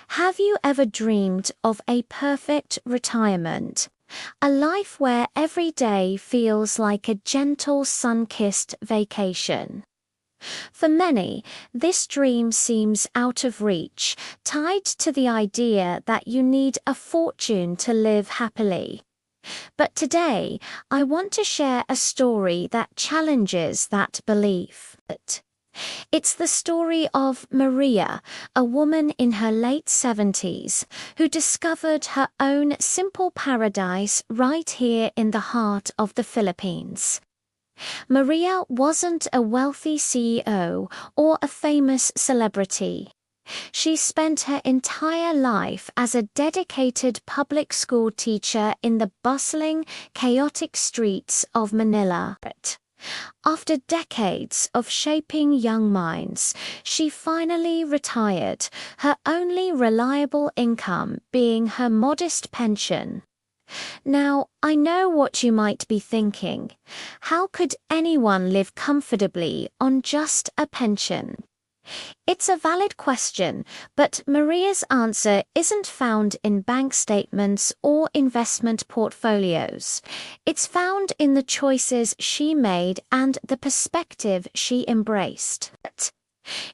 Have you ever dreamed of a perfect retirement? A life where every day feels like a gentle sun-kissed vacation. For many, this dream seems out of reach, tied to the idea that you need a fortune to live happily. But today, I want to share a story that challenges that belief. It's the story of Maria, a woman in her late 70s, who discovered her own simple paradise right here in the heart of the Philippines. Maria wasn't a wealthy CEO or a famous celebrity. She spent her entire life as a dedicated public school teacher in the bustling, chaotic streets of Manila. After decades of shaping young minds, she finally retired, her only reliable income being her modest pension. Now, I know what you might be thinking. How could anyone live comfortably on just a pension? It's a valid question, but Maria's answer isn't found in bank statements or investment portfolios. It's found in the choices she made and the perspective she embraced.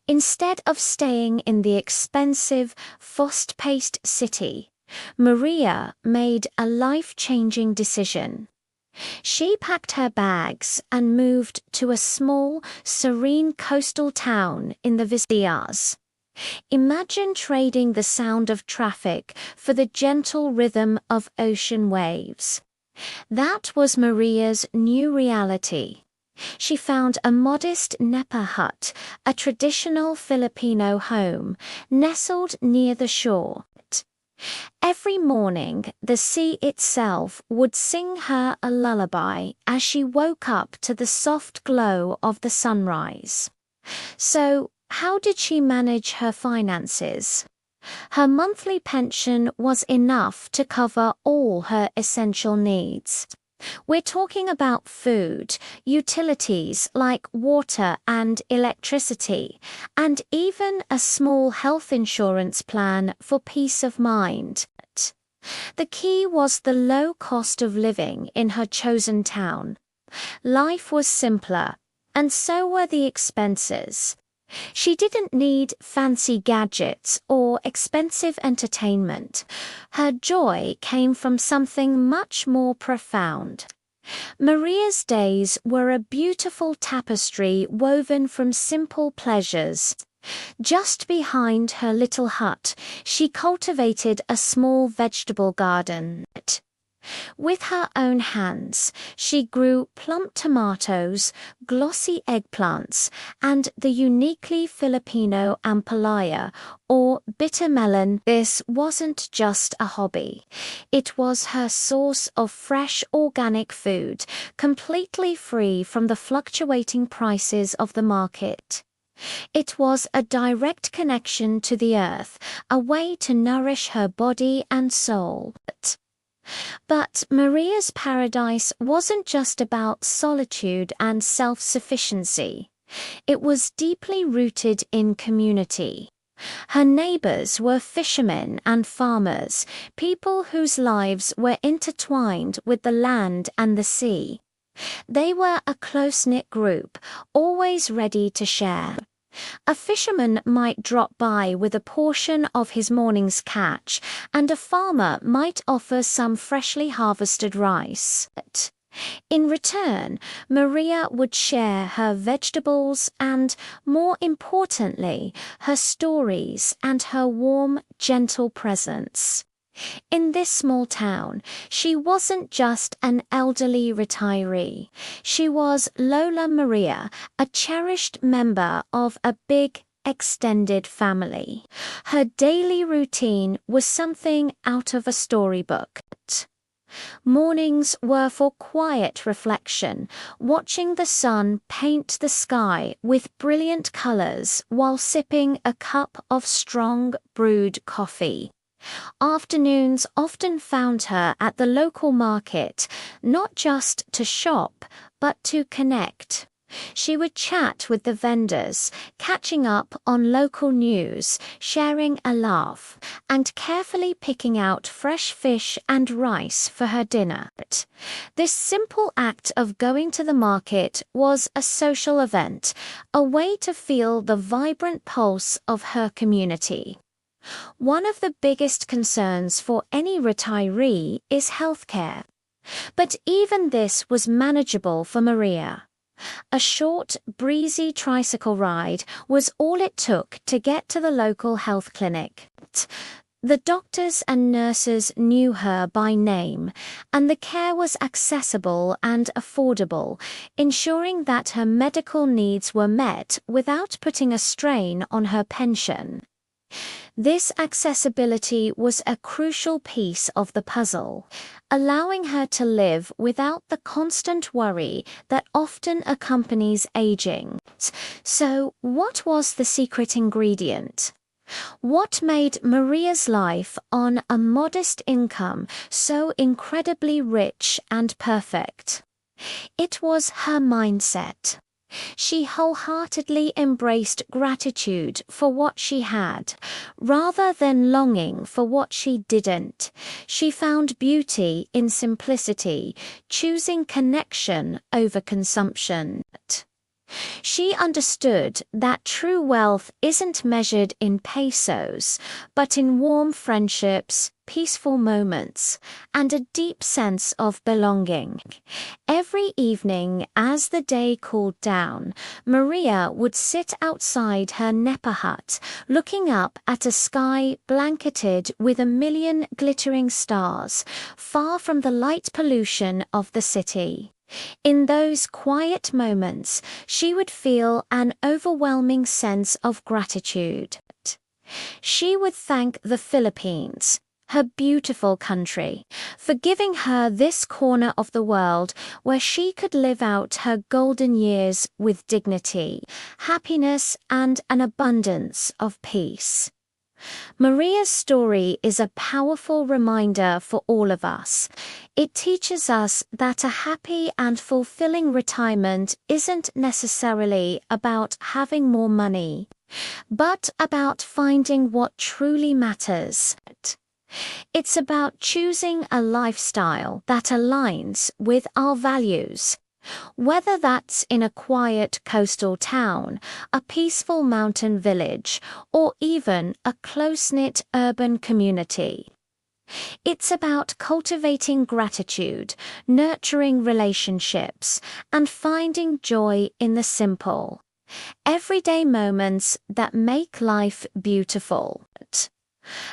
Instead of staying in the expensive, fast-paced city, Maria made a life-changing decision. She packed her bags and moved to a small, serene coastal town in the Visayas. Imagine trading the sound of traffic for the gentle rhythm of ocean waves. That was Maria's new reality. She found a modest Nepa hut, a traditional Filipino home, nestled near the shore. Every morning, the sea itself would sing her a lullaby as she woke up to the soft glow of the sunrise. So, how did she manage her finances? Her monthly pension was enough to cover all her essential needs. We're talking about food, utilities like water and electricity, and even a small health insurance plan for peace of mind. The key was the low cost of living in her chosen town. Life was simpler, and so were the expenses. She didn't need fancy gadgets or expensive entertainment. Her joy came from something much more profound. Maria's days were a beautiful tapestry woven from simple pleasures. Just behind her little hut, she cultivated a small vegetable garden. With her own hands, she grew plump tomatoes, glossy eggplants, and the uniquely Filipino ampalaya, or bitter melon. This wasn't just a hobby. It was her source of fresh organic food, completely free from the fluctuating prices of the market. It was a direct connection to the earth, a way to nourish her body and soul. But Maria's paradise wasn't just about solitude and self-sufficiency. It was deeply rooted in community. Her neighbors were fishermen and farmers, people whose lives were intertwined with the land and the sea. They were a close-knit group, always ready to share. A fisherman might drop by with a portion of his morning's catch, and a farmer might offer some freshly harvested rice. In return, Maria would share her vegetables and, more importantly, her stories and her warm, gentle presence. In this small town, she wasn't just an elderly retiree. She was Lola Maria, a cherished member of a big, extended family. Her daily routine was something out of a storybook. Mornings were for quiet reflection, watching the sun paint the sky with brilliant colors while sipping a cup of strong brewed coffee. Afternoons often found her at the local market, not just to shop, but to connect. She would chat with the vendors, catching up on local news, sharing a laugh, and carefully picking out fresh fish and rice for her dinner. This simple act of going to the market was a social event, a way to feel the vibrant pulse of her community. One of the biggest concerns for any retiree is healthcare. But even this was manageable for Maria. A short, breezy tricycle ride was all it took to get to the local health clinic. The doctors and nurses knew her by name, and the care was accessible and affordable, ensuring that her medical needs were met without putting a strain on her pension. This accessibility was a crucial piece of the puzzle, allowing her to live without the constant worry that often accompanies aging. So, what was the secret ingredient? What made Maria's life on a modest income so incredibly rich and perfect? It was her mindset. She wholeheartedly embraced gratitude for what she had, rather than longing for what she didn't. She found beauty in simplicity, choosing connection over consumption. She understood that true wealth isn't measured in pesos, but in warm friendships, peaceful moments, and a deep sense of belonging. Every evening, as the day cooled down, Maria would sit outside her Nepa hut, looking up at a sky blanketed with a million glittering stars, far from the light pollution of the city. In those quiet moments, she would feel an overwhelming sense of gratitude. She would thank the Philippines, her beautiful country, for giving her this corner of the world where she could live out her golden years with dignity, happiness, and an abundance of peace. Maria's story is a powerful reminder for all of us. It teaches us that a happy and fulfilling retirement isn't necessarily about having more money, but about finding what truly matters. It's about choosing a lifestyle that aligns with our values. Whether that's in a quiet coastal town, a peaceful mountain village, or even a close-knit urban community. It's about cultivating gratitude, nurturing relationships, and finding joy in the simple, everyday moments that make life beautiful.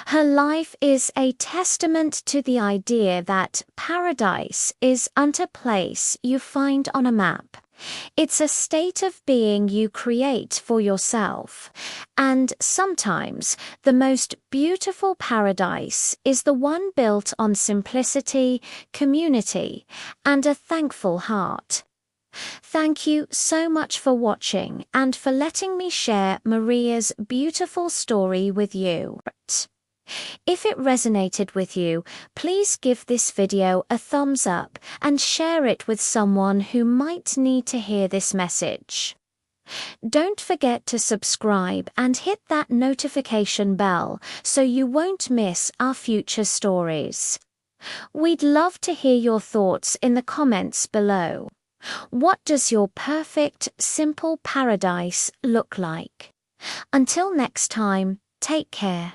Her life is a testament to the idea that paradise isn't a place you find on a map. It's a state of being you create for yourself. And sometimes the most beautiful paradise is the one built on simplicity, community, and a thankful heart. Thank you so much for watching and for letting me share Maria's beautiful story with you. If it resonated with you, please give this video a thumbs up and share it with someone who might need to hear this message. Don't forget to subscribe and hit that notification bell so you won't miss our future stories. We'd love to hear your thoughts in the comments below. What does your perfect, simple paradise look like? Until next time, take care.